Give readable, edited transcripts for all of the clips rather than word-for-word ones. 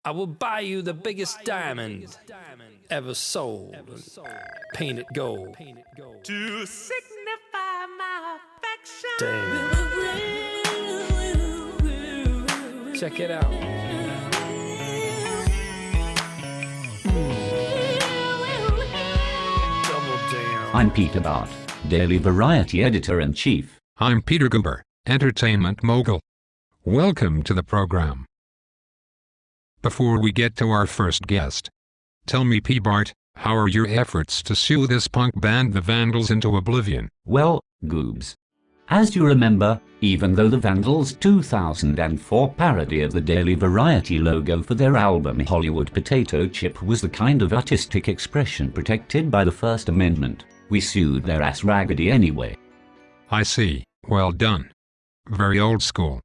I will buy you the biggest diamond ever sold, paint it gold to signify my affection. Damn. Check it out. Double down. I'm Peter Bart, Daily Variety Editor-in-Chief. I'm Peter Guber, Entertainment Mogul. Welcome to the program. Before we get to our first guest, tell me, P. Bart, how are your efforts to sue this punk band the Vandals into oblivion? Well, Goobs. As you remember, even though the Vandals' 2004 parody of the Daily Variety logo for their album Hollywood Potato Chip was the kind of artistic expression protected by the First Amendment, we sued their ass raggedy anyway. I see. Well done. Very old school.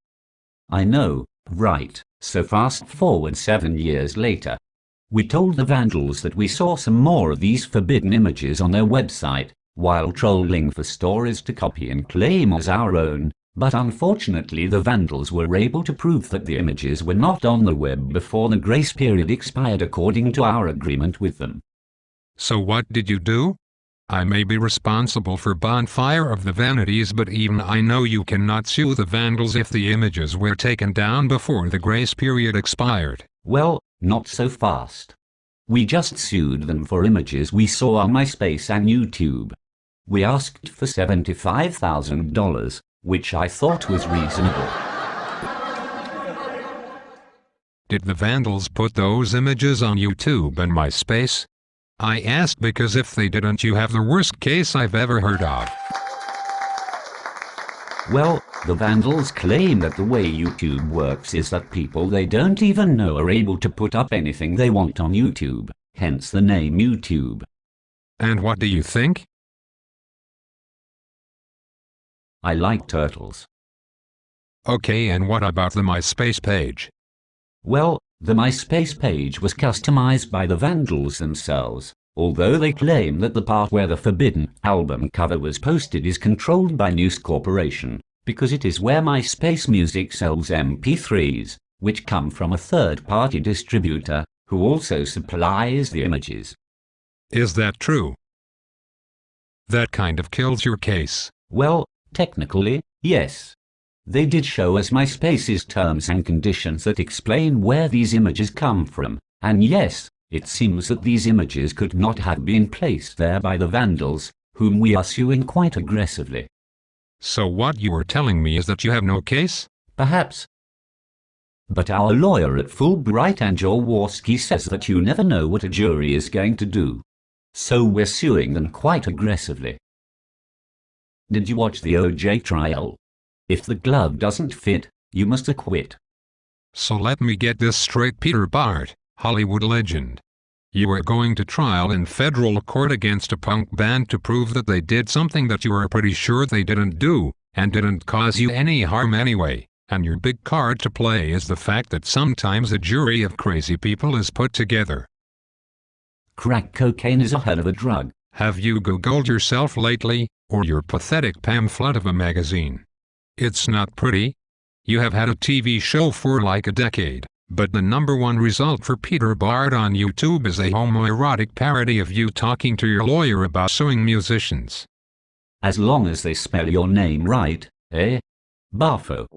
I know, right? So fast forward 7 years later. We told the Vandals that we saw some more of these forbidden images on their website, while trolling for stories to copy and claim as our own, but unfortunately the Vandals were able to prove that the images were not on the web before the grace period expired according to our agreement with them. So what did you do? I may be responsible for Bonfire of the Vanities, but even I know you cannot sue the Vandals if the images were taken down before the grace period expired. Well, not so fast. We just sued them for images we saw on MySpace and YouTube. We asked for $75,000, which I thought was reasonable. Did the Vandals put those images on YouTube and MySpace? I asked because if they didn't, you have the worst case I've ever heard of. Well, the Vandals claim that the way YouTube works is that people they don't even know are able to put up anything they want on YouTube, hence the name YouTube. And what do you think? I like turtles. Okay, and what about the MySpace page? Well, the MySpace page was customized by the Vandals themselves, although they claim that the part where the Forbidden album cover was posted is controlled by News Corporation, because it is where MySpace Music sells MP3s, which come from a third-party distributor, who also supplies the images. Is that true? That kind of kills your case. Well, technically, yes. They did show us MySpace's terms and conditions that explain where these images come from, and yes, it seems that these images could not have been placed there by the Vandals, whom we are suing quite aggressively. So what you are telling me is that you have no case? Perhaps. But our lawyer at Fulbright and Jaworski says that you never know what a jury is going to do. So we're suing them quite aggressively. Did you watch the O.J. trial? If the glove doesn't fit, you must acquit. So let me get this straight, Peter Bart, Hollywood legend. You are going to trial in federal court against a punk band to prove that they did something that you are pretty sure they didn't do, and didn't cause you any harm anyway. And your big card to play is the fact that sometimes a jury of crazy people is put together. Crack cocaine is a hell of a drug. Have you Googled yourself lately, or your pathetic pamphlet of a magazine? It's not pretty. You have had a TV show for like a decade, but the #1 result for Peter Bart on YouTube is a homoerotic parody of you talking to your lawyer about suing musicians. As long as they spell your name right, eh? Barfo.